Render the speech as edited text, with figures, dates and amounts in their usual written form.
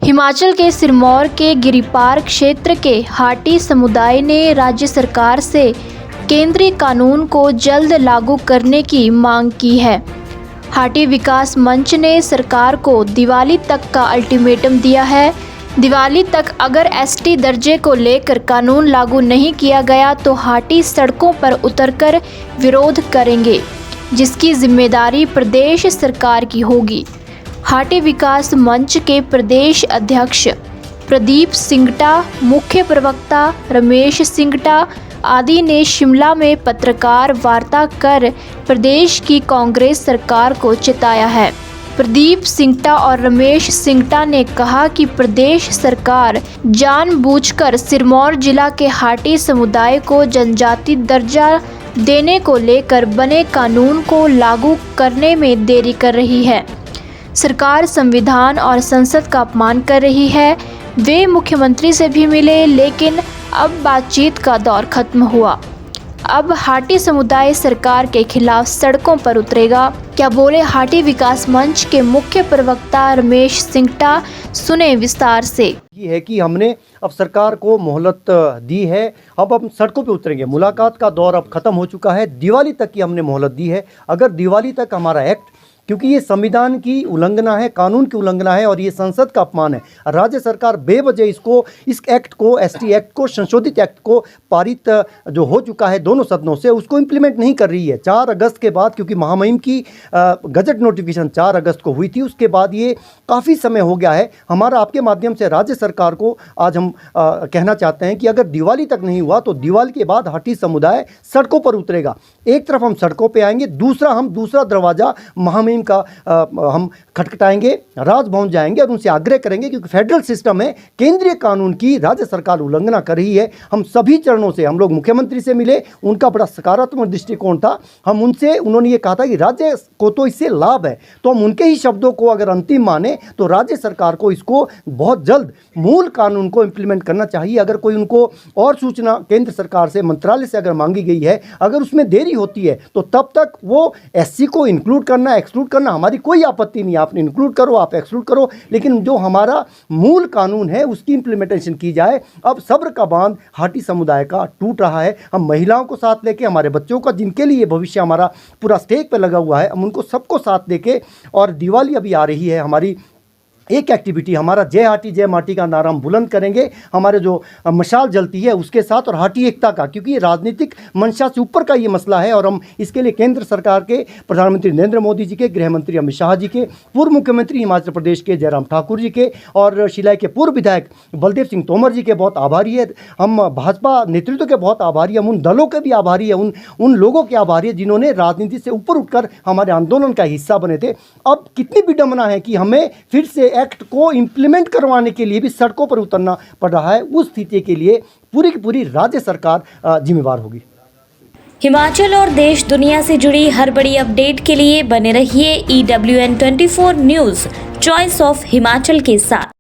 हिमाचल के सिरमौर के गिरिपार क्षेत्र के हाटी समुदाय ने राज्य सरकार से केंद्रीय कानून को जल्द लागू करने की मांग की है। हाटी विकास मंच ने सरकार को दिवाली तक का अल्टीमेटम दिया है। दिवाली तक अगर एसटी दर्जे को लेकर कानून लागू नहीं किया गया तो हाटी सड़कों पर उतरकर विरोध करेंगे, जिसकी जिम्मेदारी प्रदेश सरकार की होगी। हाटी विकास मंच के प्रदेश अध्यक्ष प्रदीप सिंगटा, मुख्य प्रवक्ता रमेश सिंगटा आदि ने शिमला में पत्रकार वार्ता कर प्रदेश की कांग्रेस सरकार को चिताया है। प्रदीप सिंगटा और रमेश सिंगटा ने कहा कि प्रदेश सरकार जानबूझकर सिरमौर जिला के हाटी समुदाय को जनजाति दर्जा देने को लेकर बने कानून को लागू करने में देरी कर रही है। सरकार संविधान और संसद का अपमान कर रही है। वे मुख्यमंत्री से भी मिले, लेकिन अब बातचीत का दौर खत्म हुआ। अब हाटी समुदाय सरकार के खिलाफ सड़कों पर उतरेगा। क्या बोले हाटी विकास मंच के मुख्य प्रवक्ता रमेश सिंगटा, सुने विस्तार से। ये है कि हमने अब सरकार को मोहलत दी है, अब हम सड़कों पे उतरेंगे। मुलाकात का दौर अब खत्म हो चुका है। दिवाली तक की हमने मोहलत दी है। अगर दिवाली तक हमारा एक्ट, क्योंकि ये संविधान की उल्लंघना है, कानून की उल्लंघना है और ये संसद का अपमान है। राज्य सरकार बेवजह इस एक्ट को, एसटी एक्ट को, संशोधित एक्ट को पारित जो हो चुका है दोनों सदनों से, उसको इम्प्लीमेंट नहीं कर रही है। 4 अगस्त के बाद, क्योंकि महामहिम की गजट नोटिफिकेशन 4 अगस्त को हुई थी, उसके बाद ये काफ़ी समय हो गया है। हमारा आपके माध्यम से राज्य सरकार को आज हम कहना चाहते हैं कि अगर दिवाली तक नहीं हुआ तो दिवाली के बाद हाटी समुदाय सड़कों पर उतरेगा। एक तरफ हम सड़कों पर आएंगे, दूसरा दरवाज़ा महामहिम का हम खटखटाएंगे, राजभवन जाएंगे और उनसे आग्रह करेंगे, क्योंकि फेडरल सिस्टम में केंद्रीय कानून की राज्य सरकार उल्लंघना कर रही है। हम सभी चरणों से, हम लोग मुख्यमंत्री से मिले, उनका बड़ा सकारात्मक दृष्टिकोण था। हम उनसे, उन्होंने ये कहा था कि राज्य को तो इससे लाभ है, तो हम उनके ही शब्दों को अगर अंतिम माने तो राज्य सरकार को इसको बहुत जल्द मूल कानून को इम्प्लीमेंट करना चाहिए। अगर कोई उनको और सूचना केंद्र सरकार से, मंत्रालय से अगर मांगी गई है, अगर उसमें देरी होती है तो तब तक वो एससी को इंक्लूड करना, एक्सक्लूड करना, हमारी कोई आपत्ति नहीं। आप इंक्लूड करो, आप एक्सक्लूड करो, लेकिन जो हमारा मूल कानून है उसकी इंप्लीमेंटेशन की जाए। अब सब्र का बांध हाटी समुदाय का टूट रहा है। हम महिलाओं को साथ लेके, हमारे बच्चों का, जिनके लिए भविष्य हमारा पूरा स्टेक पे लगा हुआ है, हम उनको सबको साथ लेके, और दिवाली अभी आ रही है, हमारी एक एक्टिविटी, हमारा जय हाटी जय माटी का नारा हम बुलंद करेंगे। हमारे जो मशाल जलती है उसके साथ, और हाटी एकता का, क्योंकि ये राजनीतिक मंशा से ऊपर का ये मसला है। और हम इसके लिए केंद्र सरकार के प्रधानमंत्री नरेंद्र मोदी जी के, गृह मंत्री अमित शाह जी के, पूर्व मुख्यमंत्री हिमाचल प्रदेश के जयराम ठाकुर जी के और शिलाई के पूर्व विधायक बलदेव सिंह तोमर जी के बहुत आभारी है। हम भाजपा नेतृत्व के बहुत आभारी है। हम उन दलों के भी आभारी है, उन लोगों के आभारी है जिन्होंने राजनीति से ऊपर उठकर हमारे आंदोलन का हिस्सा बने थे। अब कितनी विडंबना है कि हमें फिर से एक्ट को इंप्लीमेंट करवाने के लिए भी सड़कों पर उतरना पड़ रहा है। उस स्थिति के लिए पूरी की पूरी राज्य सरकार जिम्मेवार होगी। हिमाचल और देश दुनिया से जुड़ी हर बड़ी अपडेट के लिए बने रहिए EWN24 news, choice of Himachal के साथ।